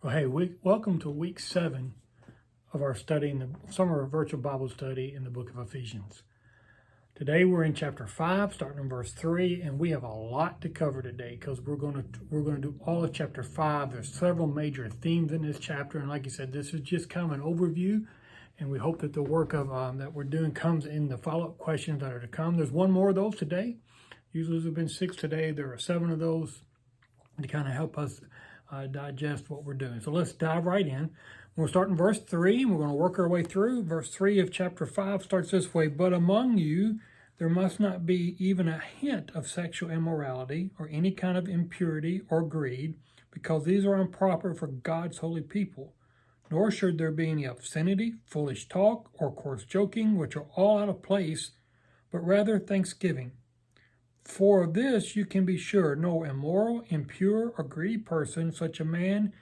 Well, hey, welcome to week 7 of our study in the summer virtual Bible study in the book of Ephesians. Today we're in chapter 5, starting in verse 3, and we have a lot to cover today because we're going to do all of chapter 5. There's several major themes in this chapter, and like you said, this is just kind of an overview, and we hope that the work of that we're doing comes in the follow-up questions that are to come. There's one more of those today. Usually there's been 6 today. There are 7 of those to kind of help us digest what we're doing. So let's dive right in. We'll start in verse 3, and we're going to work our way through. Verse 3 of chapter 5 starts this way: "But among you there must not be even a hint of sexual immorality or any kind of impurity or greed, because these are improper for God's holy people. Nor should there be any obscenity, foolish talk, or coarse joking, which are all out of place, but rather thanksgiving. For of this you can be sure, no immoral, impure, or greedy person, such a man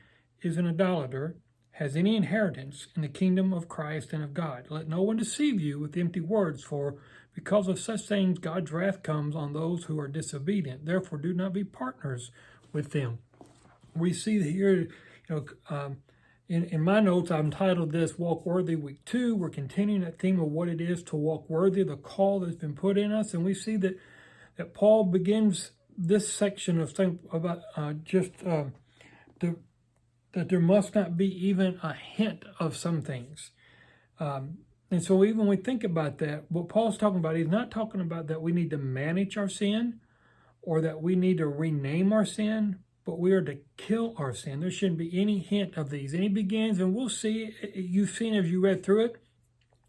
is an idolater, has any inheritance in the kingdom of Christ and of God. Let no one deceive you with empty words, for because of such things God's wrath comes on those who are disobedient. Therefore do not be partners with them." We see here, in my notes, I've entitled this Walk Worthy Week 2. We're continuing that theme of what it is to walk worthy, the call that's been put in us, and we see that Paul begins this section of saying about that there must not be even a hint of some things. And so even when we think about that, what Paul's talking about, he's not talking about that we need to manage our sin or that we need to rename our sin, but we are to kill our sin. There shouldn't be any hint of these. And he begins, and we'll see, you've seen as you read through it,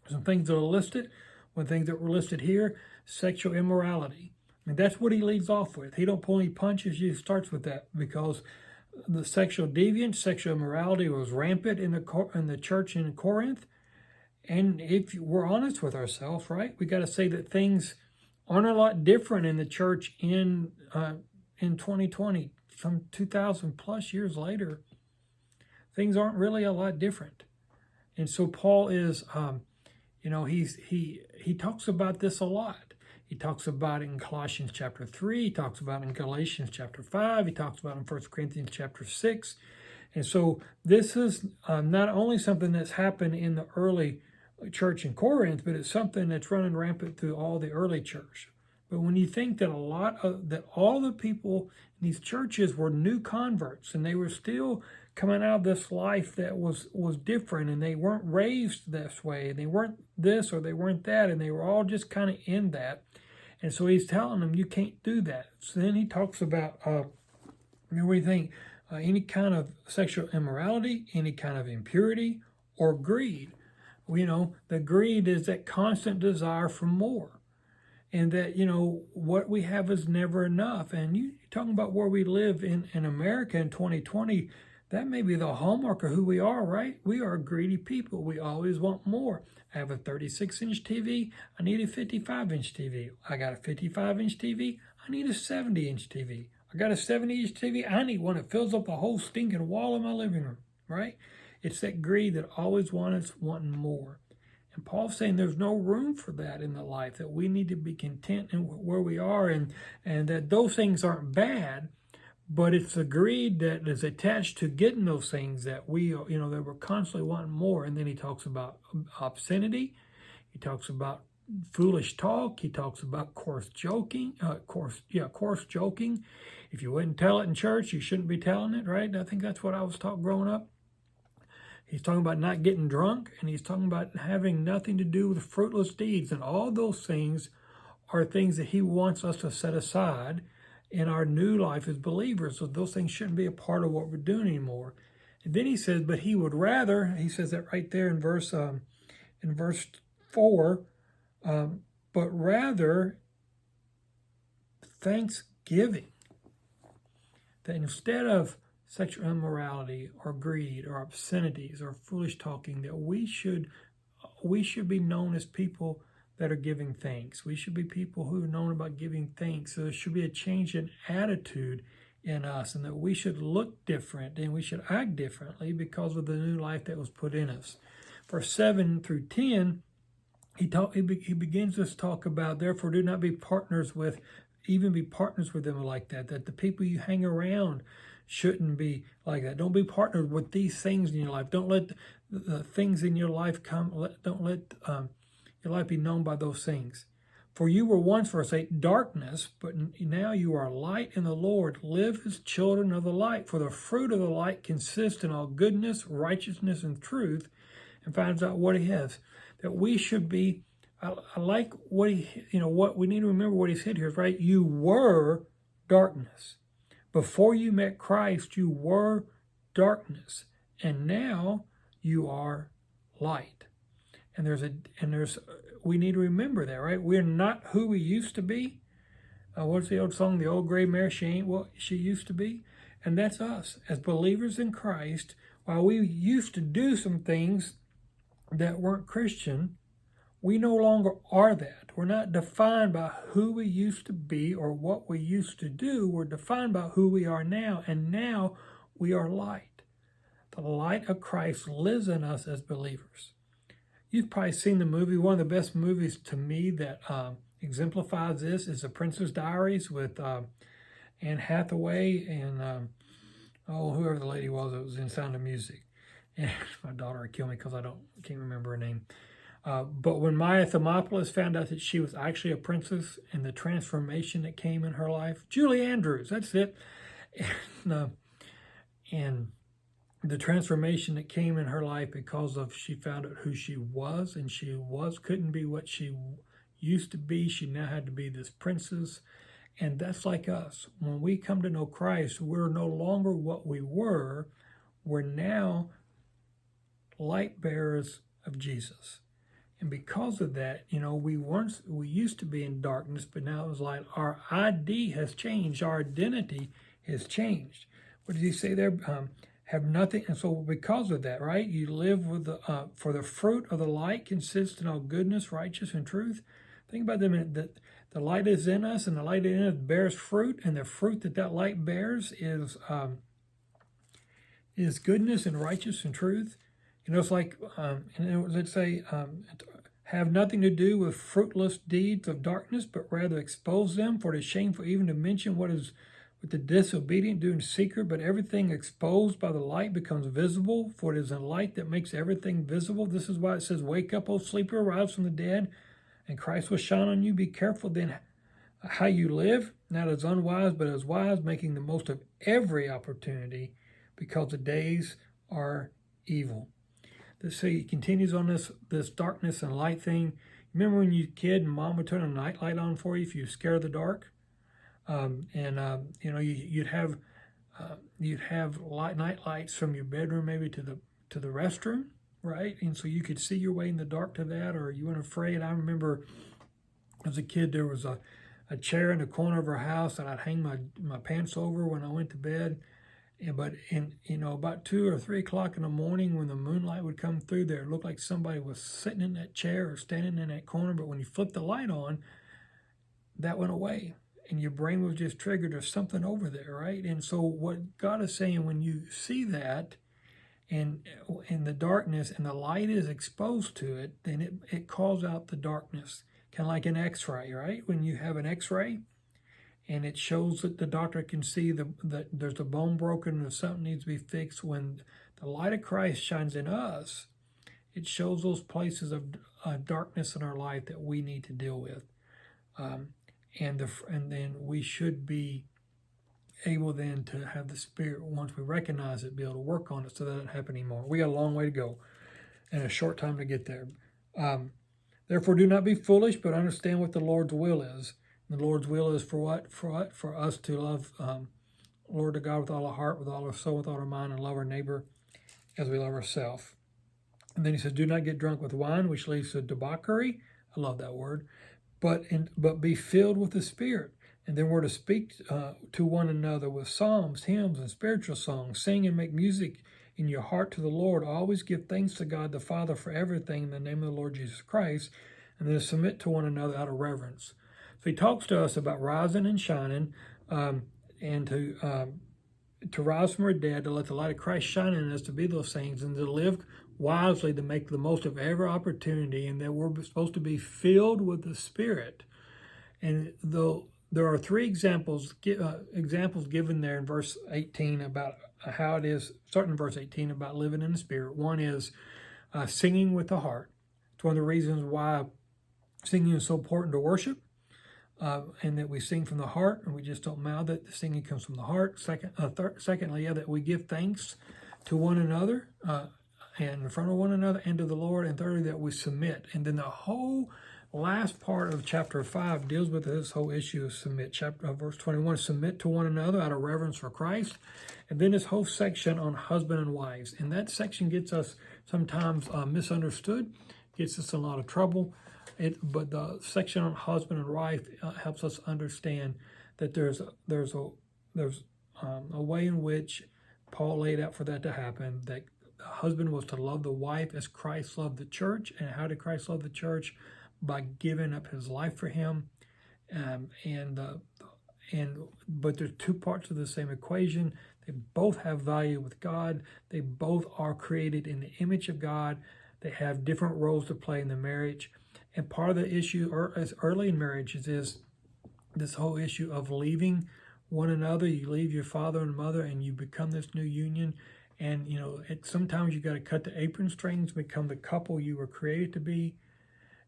some things that are listed, one thing that were listed here, sexual immorality. And that's what he leads off with. He don't pull any punches. He starts with that because the sexual deviance, sexual immorality was rampant in the church in Corinth. And if we're honest with ourselves, right, we got to say that things aren't a lot different in the church in 2020, some 2,000 plus years later. Things aren't really a lot different. And so Paul is, he talks about this a lot. He talks about it in Colossians chapter 3. He talks about it in Galatians chapter 5. He talks about it in 1 Corinthians chapter 6. And so this is not only something that's happened in the early church in Corinth, but it's something that's running rampant through all the early church. But when you think that all the people in these churches were new converts, and they were still coming out of this life that was different, and they weren't raised this way, and they weren't this or they weren't that, and they were all just kind of in that. And so he's telling them, you can't do that. So then he talks about, what do you think? Any kind of sexual immorality, any kind of impurity, or greed. The greed is that constant desire for more. And that, what we have is never enough. And you're talking about where we live in America in 2020, that may be the hallmark of who we are, right? We are greedy people. We always want more. I have a 36-inch TV. I need a 55-inch TV. I got a 55-inch TV. I need a 70-inch TV. I got a 70-inch TV. I need one that fills up the whole stinking wall in my living room, right? It's that greed that always wanting more. And Paul's saying there's no room for that in the life, that we need to be content in where we are, and that those things aren't bad, but it's the greed that is attached to getting those things that that we're constantly wanting more. And then he talks about obscenity. He talks about foolish talk. He talks about coarse joking. Coarse joking. If you wouldn't tell it in church, you shouldn't be telling it, right? I think that's what I was taught growing up. He's talking about not getting drunk, and he's talking about having nothing to do with fruitless deeds. And all those things are things that he wants us to set aside in our new life as believers. So those things shouldn't be a part of what we're doing anymore. And then he says, but he would rather, he says that right there in verse 4, but rather thanksgiving. That instead of sexual immorality or greed or obscenities or foolish talking, that we should be known as people that are giving thanks. We should be people who are known about giving thanks. So there should be a change in attitude in us, and that we should look different and we should act differently because of the new life that was put in us. Verse 7 through 10, he begins this talk about, therefore do not be partners with them like that the people you hang around shouldn't be like that. Don't be partnered with these things in your life. Don't let the things in your life don't let your life be known by those things. For you were once, verse 8, darkness, but now you are light in the Lord. Live as children of the light. For the fruit of the light consists in all goodness, righteousness, and truth, and finds out what he has. That we should be, I like what what we need to remember what he said here, right? You were darkness. Before you met Christ, you were darkness. And now you are light. And we need to remember that, right? We're not who we used to be. What's the old song? The old gray mare, she ain't what she used to be. And that's us. As believers in Christ, while we used to do some things that weren't Christian, we no longer are that. We're not defined by who we used to be or what we used to do. We're defined by who we are now. And now we are light. The light of Christ lives in us as believers. You've probably seen the movie. One of the best movies to me that exemplifies this is The Princess Diaries with Anne Hathaway and whoever the lady was that was in Sound of Music. And my daughter would kill me because I can't remember her name. But when Maya Thermopolis found out that she was actually a princess and the transformation that came in her life, Julie Andrews, that's it. And the transformation that came in her life because of she found out who she was, and couldn't be what she used to be. She now had to be this princess. And that's like us. When we come to know Christ, we're no longer what we were. We're now light bearers of Jesus. And because of that, we used to be in darkness, but now it's like our ID has changed. Our identity has changed. What did he say there? Have nothing, and so because of that, right? You live with for the fruit of the light consists in all goodness, righteousness, and truth. Think about them. That the light is in us, and the light in us bears fruit, and the fruit that light bears is goodness and righteousness and truth. It's like, let's say, have nothing to do with fruitless deeds of darkness, but rather expose them. For it is shameful even to mention what is with the disobedient doing secret, but everything exposed by the light becomes visible, for it is the light that makes everything visible. This is why it says, wake up, O sleeper, arise from the dead, and Christ will shine on you. Be careful then how you live, not as unwise, but as wise, making the most of every opportunity, because the days are evil. So he continues on this darkness and light thing. Remember when you were a kid and mom would turn a night light on for you if you were scared of the dark? You'd have night lights from your bedroom maybe to the restroom, right? And so you could see your way in the dark to that, or you weren't afraid. I remember as a kid there was a chair in the corner of our house that I'd hang my pants over when I went to bed. But about 2 or 3 o'clock in the morning, when the moonlight would come through there, it looked like somebody was sitting in that chair or standing in that corner. But when you flipped the light on, that went away. And your brain was just triggered, there's something over there, right? And so what God is saying, when you see that and in the darkness and the light is exposed to it, then it calls out the darkness. Kind of like an x-ray, right? When you have an x-ray and it shows that the doctor can see that there's a bone broken and something needs to be fixed, when the light of Christ shines in us, it shows those places of darkness in our life that we need to deal with. And then we should be able then to have the Spirit, once we recognize it, be able to work on it so that it doesn't happen anymore. We got a long way to go and a short time to get there. Therefore, do not be foolish, but understand what the Lord's will is. And the Lord's will is for what? For us to love Lord to God with all our heart, with all our soul, with all our mind, and love our neighbor as we love ourselves. And then he says, do not get drunk with wine, which leads to debauchery. I love that word. But be filled with the Spirit. And then we're to speak to one another with psalms, hymns, and spiritual songs. Sing and make music in your heart to the Lord. Always give thanks to God the Father for everything in the name of the Lord Jesus Christ. And then submit to one another out of reverence. So he talks to us about rising and shining, and to rise from our dead, to let the light of Christ shine in us, to be those things, and to live wisely, to make the most of every opportunity, and that we're supposed to be filled with the Spirit. And there are three examples given there in verse 18 about how it is, starting in verse 18, about living in the Spirit. One is singing with the heart. It's one of the reasons why singing is so important to worship, and that we sing from the heart, and we just don't mouth it. The singing comes from the heart. Secondly, that we give thanks to one another and in front of one another and to the Lord. And thirdly, that we submit. And then the whole last part of chapter 5 deals with this whole issue of submit. Verse 21, submit to one another out of reverence for Christ. And then this whole section on husband and wives. And that section gets us sometimes misunderstood, gets us in a lot of trouble. But the section on husband and wife helps us understand that there's a way in which Paul laid out for that to happen, that the husband was to love the wife as Christ loved the church. And how did Christ love the church? By giving up his life for him. But there's two parts of the same equation. They both have value with God. They both are created in the image of God. They have different roles to play in the marriage. And part of the issue as early in marriages is this whole issue of leaving one another. You leave your father and mother and you become this new union. And, sometimes you got to cut the apron strings, become the couple you were created to be.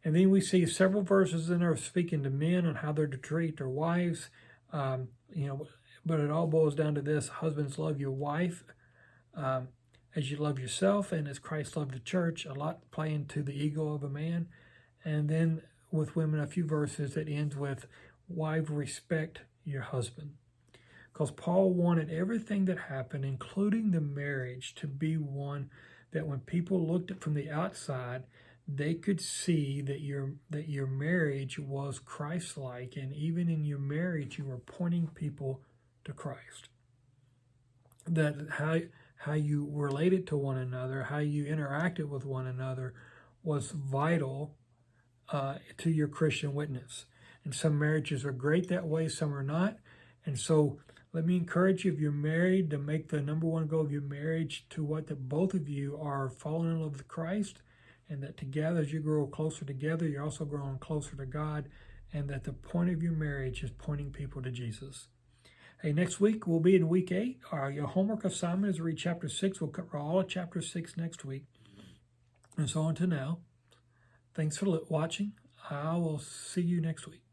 And then we see several verses in there speaking to men on how they're to treat their wives. But it all boils down to this: husbands, love your wife as you love yourself, and as Christ loved the church. A lot playing to the ego of a man. And then with women, a few verses that ends with, wife, respect your husband. Because Paul wanted everything that happened, including the marriage, to be one that when people looked at from the outside, they could see that your marriage was Christ-like, and even in your marriage, you were pointing people to Christ. That how you related to one another, how you interacted with one another, was vital to your Christian witness. And some marriages are great that way, some are not. And so let me encourage you, if you're married, to make the number one goal of your marriage to that both of you are falling in love with Christ, and that together, as you grow closer together, you're also growing closer to God, and that the point of your marriage is pointing people to Jesus. Hey, next week we'll be in week 8. Your homework assignment is to read chapter 6. We'll cover all of chapter 6 next week. And so until now, thanks for watching. I will see you next week.